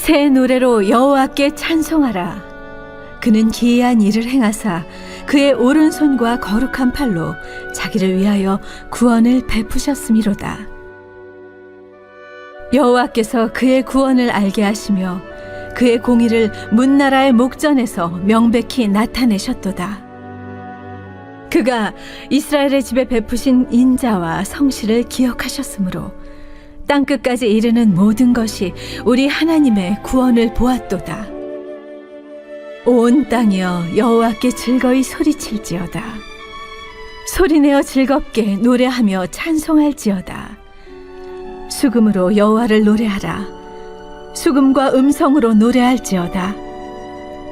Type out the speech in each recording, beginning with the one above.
새 노래로 여호와께 찬송하라. 그는 기이한 일을 행하사 그의 오른손과 거룩한 팔로 자기를 위하여 구원을 베푸셨음이로다. 여호와께서 그의 구원을 알게 하시며 그의 공의를 문나라의 목전에서 명백히 나타내셨도다. 그가 이스라엘의 집에 베푸신 인자와 성실을 기억하셨으므로 땅끝까지 이르는 모든 것이 우리 하나님의 구원을 보았도다. 온 땅이여 여호와께 즐거이 소리칠지어다. 소리내어 즐겁게 노래하며 찬송할지어다. 수금으로 여호와를 노래하라. 수금과 음성으로 노래할지어다.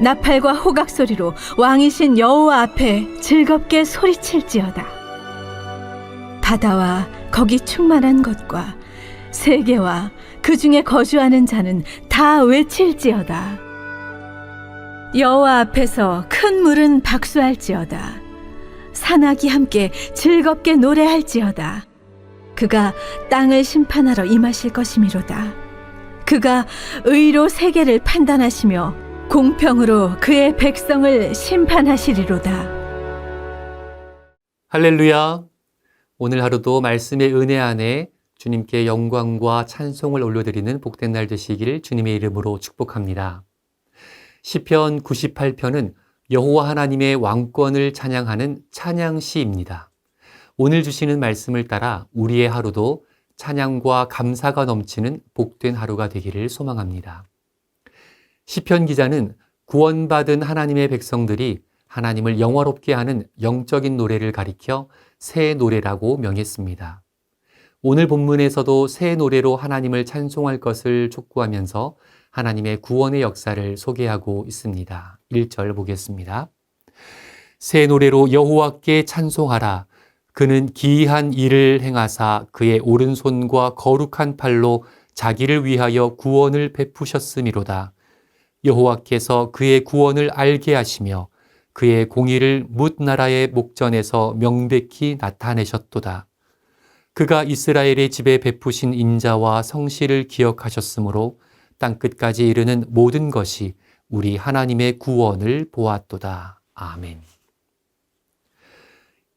나팔과 호각 소리로 왕이신 여호와 앞에 즐겁게 소리칠지어다. 바다와 거기 충만한 것과 세계와 그 중에 거주하는 자는 다 외칠지어다. 여호와 앞에서 큰 물은 박수할지어다. 산악이 함께 즐겁게 노래할지어다. 그가 땅을 심판하러 임하실 것이미로다. 그가 의로 세계를 판단하시며 공평으로 그의 백성을 심판하시리로다. 할렐루야. 오늘 하루도 말씀의 은혜 안에 주님께 영광과 찬송을 올려드리는 복된 날 되시길 주님의 이름으로 축복합니다. 시편 98편은 여호와 하나님의 왕권을 찬양하는 찬양시입니다. 오늘 주시는 말씀을 따라 우리의 하루도 찬양과 감사가 넘치는 복된 하루가 되기를 소망합니다. 시편 기자는 구원받은 하나님의 백성들이 하나님을 영화롭게 하는 영적인 노래를 가리켜 새 노래라고 명했습니다. 오늘 본문에서도 새 노래로 하나님을 찬송할 것을 촉구하면서 하나님의 구원의 역사를 소개하고 있습니다. 1절 보겠습니다. 새 노래로 여호와께 찬송하라. 그는 기이한 일을 행하사 그의 오른손과 거룩한 팔로 자기를 위하여 구원을 베푸셨음이로다. 여호와께서 그의 구원을 알게 하시며 그의 공의를 뭇나라의 목전에서 명백히 나타내셨도다. 그가 이스라엘의 집에 베푸신 인자와 성실을 기억하셨으므로 땅끝까지 이르는 모든 것이 우리 하나님의 구원을 보았도다. 아멘.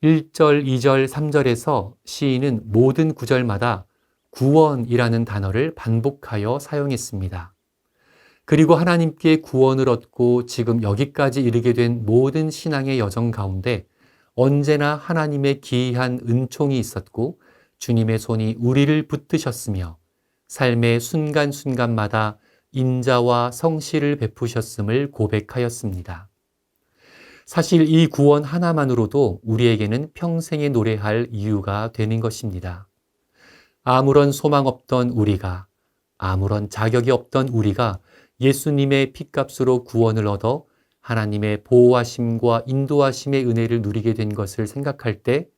1절, 2절, 3절에서 시인은 모든 구절마다 구원이라는 단어를 반복하여 사용했습니다. 그리고 하나님께 구원을 얻고 지금 여기까지 이르게 된 모든 신앙의 여정 가운데 언제나 하나님의 기이한 은총이 있었고 주님의 손이 우리를 붙드셨으며 삶의 순간순간마다 인자와 성실을 베푸셨음을 고백하였습니다. 사실 이 구원 하나만으로도 우리에게는 평생에 노래할 이유가 되는 것입니다. 아무런 소망 없던 우리가, 아무런 자격이 없던 우리가 예수님의 핏값으로 구원을 얻어 하나님의 보호하심과 인도하심의 은혜를 누리게 된 것을 생각할 때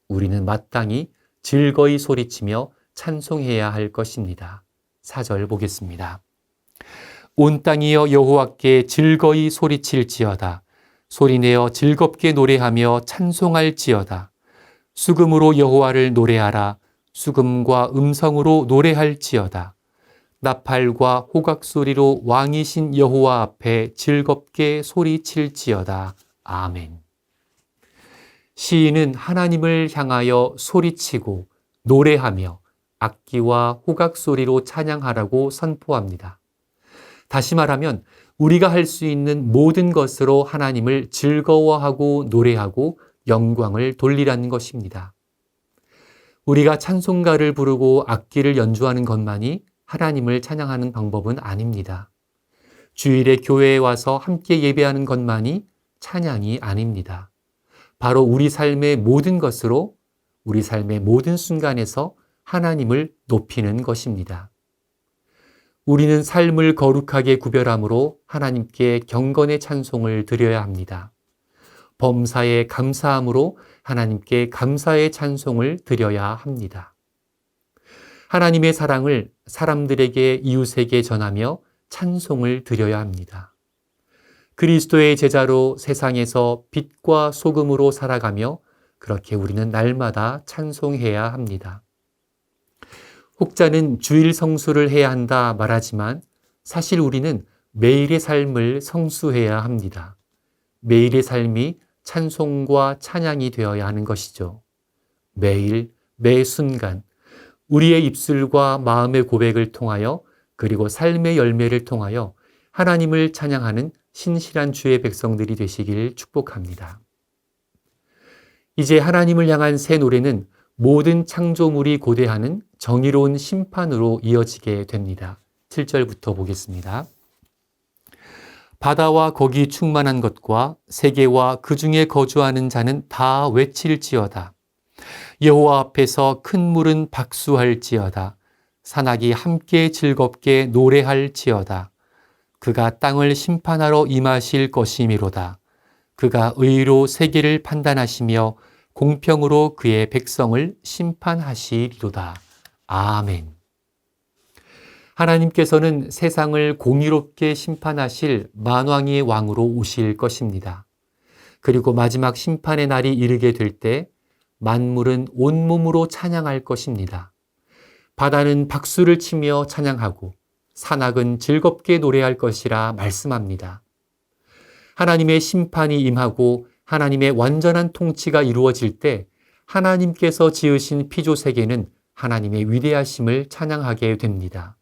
우리는 마땅히 즐거이 소리치며 찬송해야 할 것입니다. 4절 보겠습니다. 온 땅이여 여호와께 즐거이 소리칠지어다. 소리내어 즐겁게 노래하며 찬송할지어다. 수금으로 여호와를 노래하라. 수금과 음성으로 노래할지어다. 나팔과 호각 소리로 왕이신 여호와 앞에 즐겁게 소리칠지어다. 아멘. 시인은 하나님을 향하여 소리치고 노래하며 악기와 호각 소리로 찬양하라고 선포합니다. 다시 말하면 우리가 할 수 있는 모든 것으로 하나님을 즐거워하고 노래하고 영광을 돌리라는 것입니다. 우리가 찬송가를 부르고 악기를 연주하는 것만이 하나님을 찬양하는 방법은 아닙니다. 주일에 교회에 와서 함께 예배하는 것만이 찬양이 아닙니다. 바로 우리 삶의 모든 것으로 우리 삶의 모든 순간에서 하나님을 높이는 것입니다. 우리는 삶을 거룩하게 구별함으로 하나님께 경건의 찬송을 드려야 합니다. 범사에 감사함으로 하나님께 감사의 찬송을 드려야 합니다. 하나님의 사랑을 사람들에게 이웃에게 전하며 찬송을 드려야 합니다. 그리스도의 제자로 세상에서 빛과 소금으로 살아가며 그렇게 우리는 날마다 찬송해야 합니다. 혹자는 주일 성수를 해야 한다 말하지만 사실 우리는 매일의 삶을 성수해야 합니다. 매일의 삶이 찬송과 찬양이 되어야 하는 것이죠. 매일, 매 순간, 우리의 입술과 마음의 고백을 통하여 그리고 삶의 열매를 통하여 하나님을 찬양하는 신실한 주의 백성들이 되시길 축복합니다. 이제 하나님을 향한 새 노래는 모든 창조물이 고대하는 정의로운 심판으로 이어지게 됩니다. 7절부터 보겠습니다. 바다와 거기 충만한 것과 세계와 그 중에 거주하는 자는 다 외칠지어다. 여호와 앞에서 큰 물은 박수할지어다. 산악이 함께 즐겁게 노래할지어다. 그가 땅을 심판하러 임하실 것이미로다. 그가 의로 세계를 판단하시며 공평으로 그의 백성을 심판하시리로다. 아멘. 하나님께서는 세상을 공의롭게 심판하실 만왕의 왕으로 오실 것입니다. 그리고 마지막 심판의 날이 이르게 될 때 만물은 온몸으로 찬양할 것입니다. 바다는 박수를 치며 찬양하고 산악은 즐겁게 노래할 것이라 말씀합니다. 하나님의 심판이 임하고 하나님의 완전한 통치가 이루어질 때 하나님께서 지으신 피조세계는 하나님의 위대하심을 찬양하게 됩니다.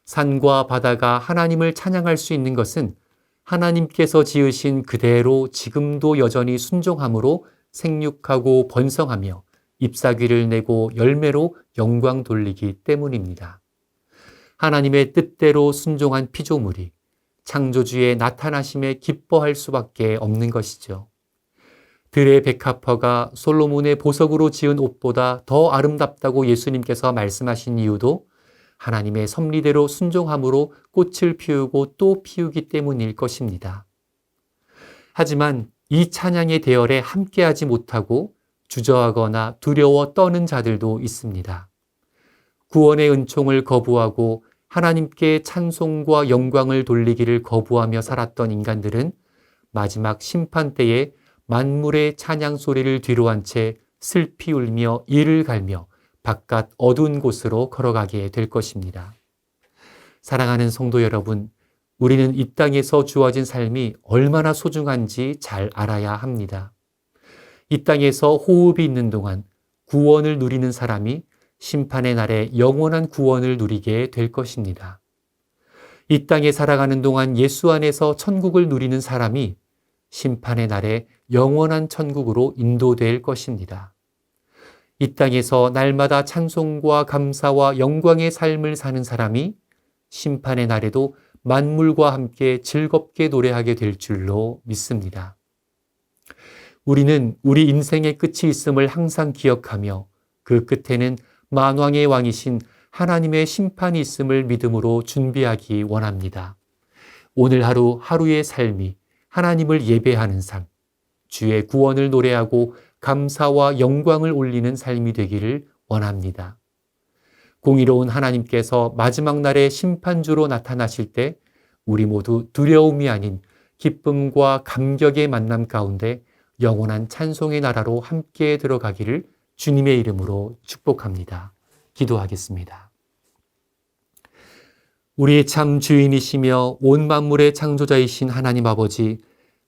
산과 바다가 하나님을 찬양할 수 있는 것은 하나님께서 지으신 그대로 지금도 여전히 순종함으로 생육하고 번성하며 잎사귀를 내고 열매로 영광 돌리기 때문입니다. 하나님의 뜻대로 순종한 피조물이 창조주의 나타나심에 기뻐할 수밖에 없는 것이죠. 들의 백합화가 솔로몬의 보석으로 지은 옷보다 더 아름답다고 예수님께서 말씀하신 이유도 하나님의 섭리대로 순종함으로 꽃을 피우고 또 피우기 때문일 것입니다. 하지만 이 찬양의 대열에 함께하지 못하고 주저하거나 두려워 떠는 자들도 있습니다. 구원의 은총을 거부하고 하나님께 찬송과 영광을 돌리기를 거부하며 살았던 인간들은 마지막 심판 때에 만물의 찬양 소리를 뒤로한 채 슬피 울며 이를 갈며 바깥 어두운 곳으로 걸어가게 될 것입니다. 사랑하는 성도 여러분, 우리는 이 땅에서 주어진 삶이 얼마나 소중한지 잘 알아야 합니다. 이 땅에서 호흡이 있는 동안 구원을 누리는 사람이 심판의 날에 영원한 구원을 누리게 될 것입니다. 이 땅에 살아가는 동안 예수 안에서 천국을 누리는 사람이 심판의 날에 영원한 천국으로 인도될 것입니다. 이 땅에서 날마다 찬송과 감사와 영광의 삶을 사는 사람이 심판의 날에도 만물과 함께 즐겁게 노래하게 될 줄로 믿습니다. 우리는 우리 인생의 끝이 있음을 항상 기억하며 그 끝에는 만왕의 왕이신 하나님의 심판이 있음을 믿음으로 준비하기 원합니다. 오늘 하루 하루의 삶이 하나님을 예배하는 삶, 주의 구원을 노래하고 감사와 영광을 올리는 삶이 되기를 원합니다. 공의로운 하나님께서 마지막 날의 심판주로 나타나실 때 우리 모두 두려움이 아닌 기쁨과 감격의 만남 가운데 영원한 찬송의 나라로 함께 들어가기를 주님의 이름으로 축복합니다. 기도하겠습니다. 우리의 참 주인이시며 온 만물의 창조자이신 하나님 아버지,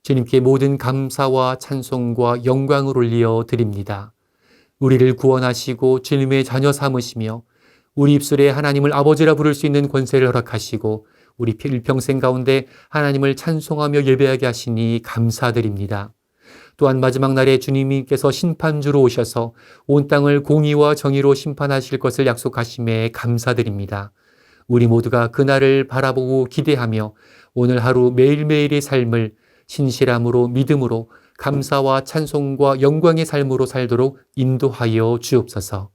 주님께 모든 감사와 찬송과 영광을 올려 드립니다. 우리를 구원하시고 주님의 자녀 삼으시며 우리 입술에 하나님을 아버지라 부를 수 있는 권세를 허락하시고 우리 일평생 가운데 하나님을 찬송하며 예배하게 하시니 감사드립니다. 또한 마지막 날에 주님께서 심판주로 오셔서 온 땅을 공의와 정의로 심판하실 것을 약속하심에 감사드립니다. 우리 모두가 그날을 바라보고 기대하며 오늘 하루 매일매일의 삶을 신실함으로 믿음으로 감사와 찬송과 영광의 삶으로 살도록 인도하여 주옵소서.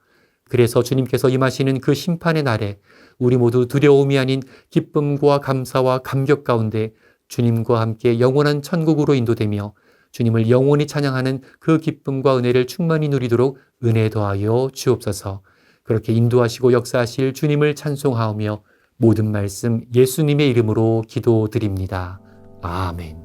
그래서 주님께서 임하시는 그 심판의 날에 우리 모두 두려움이 아닌 기쁨과 감사와 감격 가운데 주님과 함께 영원한 천국으로 인도되며 주님을 영원히 찬양하는 그 기쁨과 은혜를 충만히 누리도록 은혜 더하여 주옵소서. 그렇게 인도하시고 역사하실 주님을 찬송하오며 모든 말씀 예수님의 이름으로 기도드립니다. 아멘.